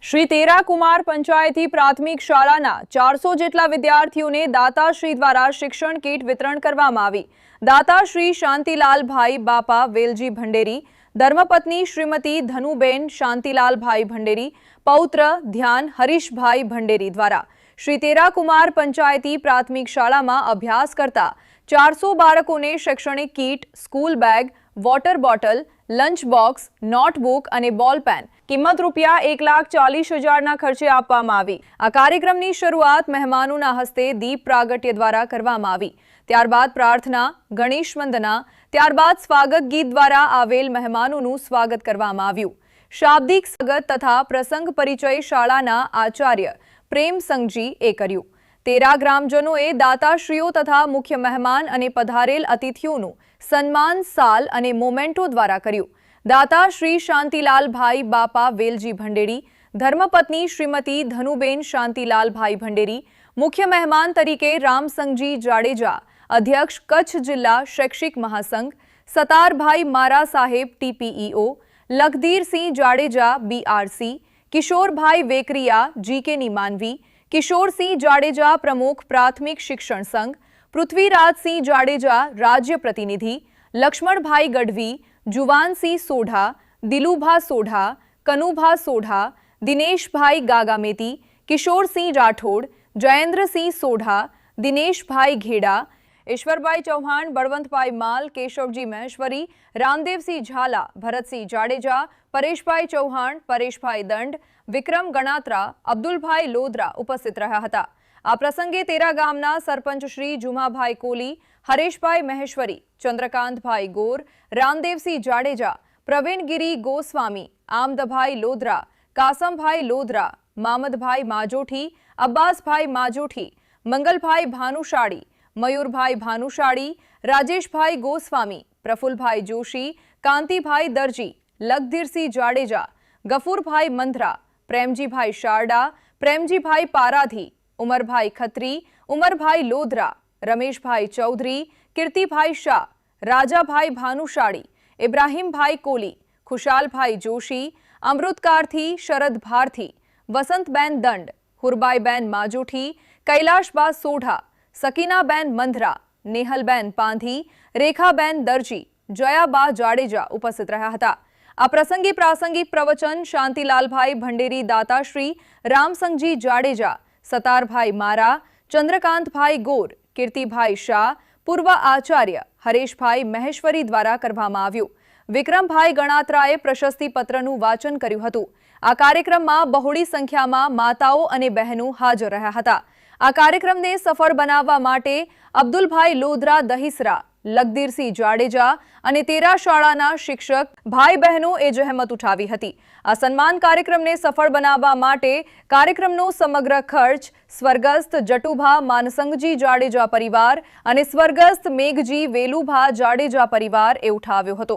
શ્રી તેરા કુમાર પંચાયતી પ્રાથમિક શાળાના 400 જેટલા વિદ્યાર્થીઓને દાતાશ્રી દ્વારા શિક્ષણ કીટ વિતરણ કરવામાં આવી। દાતાશ્રી શાંતિલાલભાઈ બાપા વેલજી ભંડેરી, ધર્મપત્ની શ્રીમતી ધનુબેન શાંતિલાલભાઈ ભંડેરી, પૌત્ર ધ્યાન હરીશભાઈ ભંડેરી દ્વારા શ્રી તેરા કુમાર પંચાયતી પ્રાથમિક શાળામાં અભ્યાસ કરતા 400 બાળકોને શૈક્ષણિક kit, school bag, water bottle, lunch box, notebook અને બોલ પેન કિંમત રૂપિયા 1,40,000ના ખર્ચે આપવામાં આવી। આ કાર્યક્રમની શરૂઆત મહેમાનોના હસ્તે દીપ પ્રાગટ્ય દ્વારા કરવામાં આવી। ત્યારબાદ પ્રાર્થના, ગણેશ વંદના, ત્યારબાદ સ્વાગત ગીત દ્વારા આવેલ મહેમાનોનું સ્વાગત કરવામાં આવ્યું। શાબ્દિક સ્વાગત તથા પ્રસંગ પરિચય શાળાના આચાર્ય પ્રેમસંગજીએ કર્યું। તેરા ગ્રામજનોએ દાતાશ્રીઓ તથા મુખ્ય મહેમાન અને પધારેલ અતિથિઓનું સન્માન સાલ અને મોમેન્ટો દ્વારા કર્યું। દાતા શ્રી શાંતિલાલભાઈ બાપા વેલજી ભંડેરી, ધર્મપત્ની શ્રીમતી ધનુબેન શાંતિલાલભાઈ ભંડેરી, મુખ્ય મહેમાન તરીકે રામસંગજી જાડેજા, અધ્યક્ષ કચ્છ જિલ્લા શૈક્ષિક મહાસંઘ, સતારભાઈ મારા સાહેબ ટીપીઈઓ, લખધીરસિંહ જાડેજા બીઆરસી, કિશોરભાઈ વેકરિયા જીકેની માનવી, કિશોરસિંહ જાડેજા પ્રમુખ પ્રાથમિક શિક્ષણ સંઘ, પૃથ્વીરાજસિંહ જાડેજા રાજ્ય પ્રતિનિધિ, લક્ષ્મણભાઈ ગઢવી, જુવાનસિંહ સોઢા, દિલુભા સોઢા, કનુભા સોઢા, દિનેશભાઈ ગાગામેતી, કિશોરસિંહ રાઠોડ, જયેન્દ્રસિંહ સોઢા, દિનેશભાઈ ઘેડા, ઈશ્વરભાઈ ચૌહાણ, બળવંતભાઈ માલ, કેશવજી મહેશ્વરી, રામદેવસિંહ ઝાલા, ભરતસિંહ જાડેજા, પરેશભાઈ ચૌહાણ, પરેશભાઈ દંડ, વિક્રમ ગણાત્રા, અબ્દુલભાઈ લોદરા ઉપસ્થિત રહ્યા હતા। આ પ્રસંગે તેરા ગામના સરપંચ શ્રી જુમાભાઈ કોલી, હરેશભાઈ મહેશ્વરી, ચંદ્રકાંતભાઈ ગોર, રામદેવસિંહ જાડેજા, પ્રવીણગીરી ગોસ્વામી, આમદભાઈ લોદરા, કાસમભાઈ લોદરા, મામદભાઈ માજોઠી, અબ્બાસભાઈ માજોઠી, મંગલભાઈ ભાનુશાળી, મયુરભાઈ ભાનુશાળી, રાજેશભાઈ ગોસ્વામી, પ્રફુલભાઈ જોશી, કાંતિભાઈ દરજી, લખધીરસિંહ જાડેજા, ગફુરભાઈ મંધરા, પ્રેમજીભાઈ શારડા, પ્રેમજીભાઈ પારાધી, ઉમરભાઈ ખત્રી, ઉમરભાઈ લોધરા, રમેશભાઈ ચૌધરી, કીર્તિભાઈ શાહ, રાજાભાઈ ભાનુશાળી, ઇબ્રાહીમભાઈ કોલી, ખુશાલભાઈ જોશી, અમૃતકારથી શરદ ભારથી, વસંતબેન દંડ, હુરબાઈબેન માજોઠી, કૈલાશબા સોઢા, સકીનાબેન મંધરા, નેહલબેન પાંધી, રેખાબેન દરજી, જયાબા જાડેજા ઉપસ્થિત રહ્યા હતા। આ પ્રસંગે પ્રાસંગિક પ્રવચન શાંતિલાલભાઈ ભંડેરી દાતાશ્રી, રામસંગજી જાડેજા, સતારભાઈ મારા, ચંદ્રકાંતભાઈ ગોર, કીર્તિભાઈ શાહ, પૂર્વ આચાર્ય હરેશભાઈ મહેશ્વરી દ્વારા કરવામાં આવ્યું। વિક્રમભાઈ ગણાત્રાએ પ્રશસ્તિ પત્રનું વાંચન કર્યું હતું। આ કાર્યક્રમમાં બહોળી સંખ્યામાં માતાઓ અને બહેનો હાજર રહ્યા હતા। આ કાર્યક્રમને સફળ બનાવવા માટે અબ્દુલભાઈ લોદરા દહીસરા, લખધીરસિંહ જાડેજા અને તેરા શાળાના શિક્ષક ભાઈ બહેનોએ જહેમત ઉઠાવી હતી। આ સન્માન કાર્યક્રમને સફળ બનાવવા માટે કાર્યક્રમનો સમગ્ર ખર્ચ સ્વર્ગસ્થ જટુભા માનસંગજી જાડેજા પરિવાર અને સ્વર્ગસ્થ મેઘજી વેલુભા જાડેજા પરિવારે ઉઠાવ્યો હતો।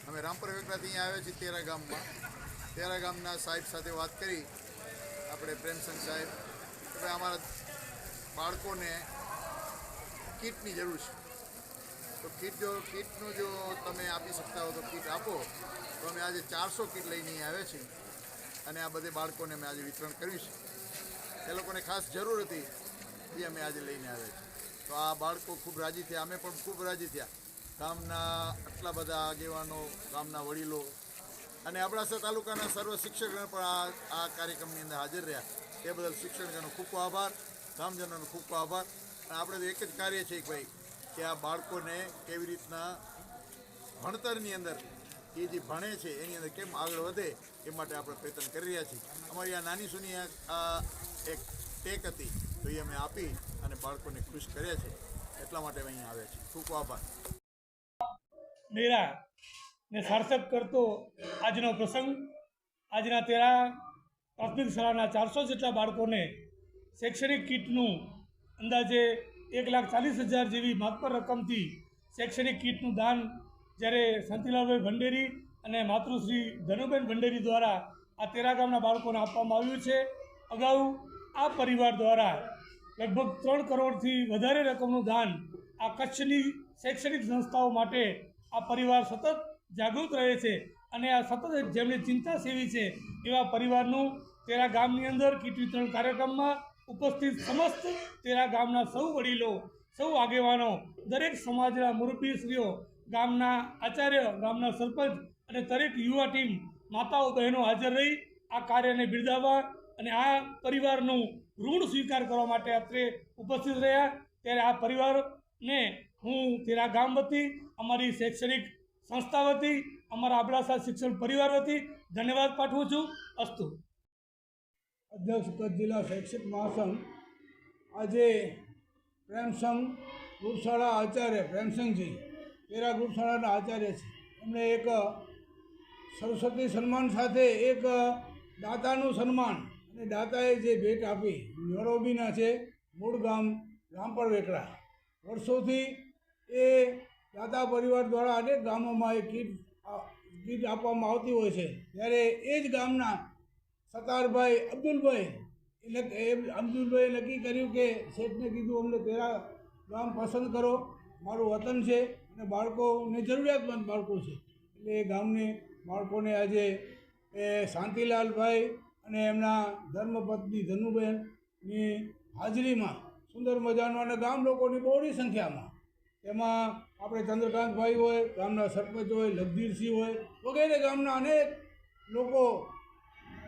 અમે રામપર વેકરાથી અહીંયા આવ્યા છીએ તેરા ગામમાં। તેરા ગામના સાહેબ સાથે વાત કરી આપણે પ્રેમસંગ સાહેબ કે અમારા બાળકોને કીટની જરૂર છે, તો કીટનું જો તમે આપી શકતા હો તો કીટ આપો। તો અમે આજે 400 કીટ લઈને આવ્યા છીએ અને આ બધે બાળકોને અમે આજે વિતરણ કર્યું છે। એ લોકોને ખાસ જરૂર હતી એ અમે આજે લઈને આવ્યા છીએ। તો આ બાળકો ખૂબ રાજી થયા, અમે પણ ખૂબ રાજી થયા। ગામના આટલા બધા આગેવાનો, ગામના વડીલો અને અબડાસા તાલુકાના સર્વ શિક્ષકગણ પણ આ કાર્યક્રમની અંદર હાજર રહ્યા। એ બદલ શિક્ષકગણનો ખૂબ ખૂબ આભાર, ગામજનોનો ખૂબ ખૂબ આભાર। અને આપણે તો એક જ કાર્ય છે કે ભાઈ કે આ બાળકોને કેવી રીતના ભણતરની અંદર એ જે ભણે છે એની અંદર કેમ આગળ વધે એ માટે આપણે પ્રયત્ન કરી રહ્યા છીએ। અમારી આ નાની સૂની એક ટેક હતી તો એ અમે આપી અને બાળકોને ખુશ કર્યા છે, એટલા માટે અમે અહીંયા આવ્યા છીએ। ખૂબ ખૂબ આભાર। મેરા ને સાર્થક કરતો આજનો પ્રસંગ, આજના તેરા પ્રાથમિક શાળાના 400 જેટલા બાળકોને શૈક્ષણિક કીટનું અંદાજે 1,40,000 જેવી માતબર રકમથી શૈક્ષણિક કીટનું દાન જ્યારે શાંતિલાલભાઈ ભંડેરી અને માતૃશ્રી ધનુબેન ભંડેરી દ્વારા આ તેરા ગામના બાળકોને આપવામાં આવ્યું છે। અગાઉ આ પરિવાર દ્વારા લગભગ 3 કરોડથી વધારે રકમનું દાન આ કચ્છની શૈક્ષણિક સંસ્થાઓ માટે આ પરિવાર સતત જાગૃત રહે છે અને આ સતત જેમની ચિંતા સેવી છે એવા પરિવારનું તેરા ગામની અંદર કીટ વિતરણ કાર્યક્રમમાં ઉપસ્થિત સમસ્ત તેરા ગામના સૌ વડીલો, સૌ આગેવાનો, દરેક સમાજના મુરબ્બીશ્રીઓ, ગામના આચાર્ય, ગામના સરપંચ અને દરેક યુવા ટીમ, માતાઓ બહેનો હાજર રહી આ કાર્યને બિરદાવવા અને આ પરિવારનું ઋણ સ્વીકાર કરવા માટે અત્રે ઉપસ્થિત રહ્યા. ત્યારે આ પરિવારને હું તેરા ગામ વતી, અમારી શૈક્ષણિક સંસ્થા વતી, અમારા અબડાસા શિક્ષણ પરિવાર વતી ધન્યવાદ પાઠવું છું. અસ્તુ. અધ્યક્ષ કચ્છ જિલ્લા શૈક્ષિક મહાસંઘ આજે પ્રેમસંઘ ગ્રુપશાળા આચાર્ય પ્રેમસંઘજી તેરા ગ્રુપશાળાના આચાર્ય છે. એમણે એક સરસ્વતી સન્માન સાથે એક દાતાનું સન્માન, અને દાતાએ જે ભેટ આપી નરોબીના છે, મૂળ ગામ રામપર વેકરા. વર્ષોથી એ દાતા પરિવાર દ્વારા અનેક ગામોમાં એ કીટ આપવામાં આવતી હોય છે. ત્યારે એ જ ગામના સતારભાઈ અબ્દુલભાઈએ નક્કી કર્યું કે શેઠને કીધું અમને તેરા ગામ પસંદ કરો, મારું વતન છે અને બાળકોને જરૂરિયાતમંદ બાળકો છે. એટલે એ ગામને બાળકોને આજે એ શાંતિલાલભાઈ અને એમના ધર્મપત્ની ધનુબેનની હાજરીમાં સુંદર મજાનો અને ગામ લોકોની બહોળી સંખ્યામાં, એમાં આપણે ચંદ્રકાંતભાઈ હોય, ગામના સરપંચ હોય, લખધીરસિંહ હોય વગેરે ગામના અનેક લોકો,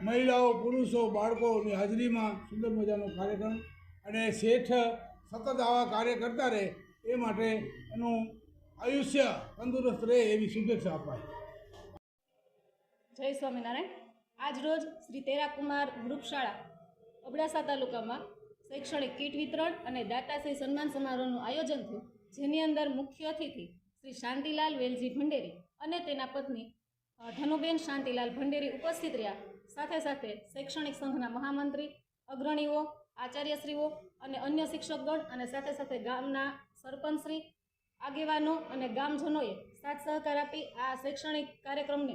મહિલાઓ, પુરુષો, બાળકોની હાજરીમાં સુંદર મજાનો કાર્યક્રમ, અને શેઠ સતત આવા કાર્ય કરતા રહે એ માટે એનું આયુષ્ય તંદુરસ્ત રહે એવી શુભેચ્છા અપાય. જય સ્વામિનારાયણ. આજ રોજ શ્રી તેરાકુમાર ગ્રુપશાળા અબડાસા તાલુકામાં શૈક્ષણિક કીટ વિતરણ અને દાતાશ્રી સન્માન સમારોહનું આયોજન થયું, જેની અંદર મુખ્ય અતિથિ શ્રી શાંતિલાલ વેલજી ભંડેરી અને તેના પત્ની ધનુબેન શાંતિલાલ ભંડેરી ઉપસ્થિત રહ્યા. સાથે સાથે શૈક્ષણિક સંઘના મહામંત્રી, અગ્રણીઓ, આચાર્યશ્રીઓ અને અન્ય શિક્ષકગણ અને સાથે સાથે ગામના સરપંચશ્રી, આગેવાનો અને ગામજનોએ સાથ સહકાર આપી આ શૈક્ષણિક કાર્યક્રમને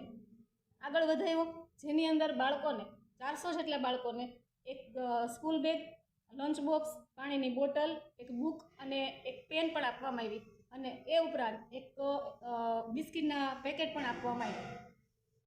આગળ વધાર્યો, જેની અંદર બાળકોને 400 જેટલા બાળકોને એક સ્કૂલ બેગ, લંચ બોક્સ, પાણીની બોટલ, એક બુક અને એક પેન પણ આપવામાં આવી, અને એ ઉપરાંત એક બિસ્કિટના પેકેટ પણ આપવામાં આવ્યા.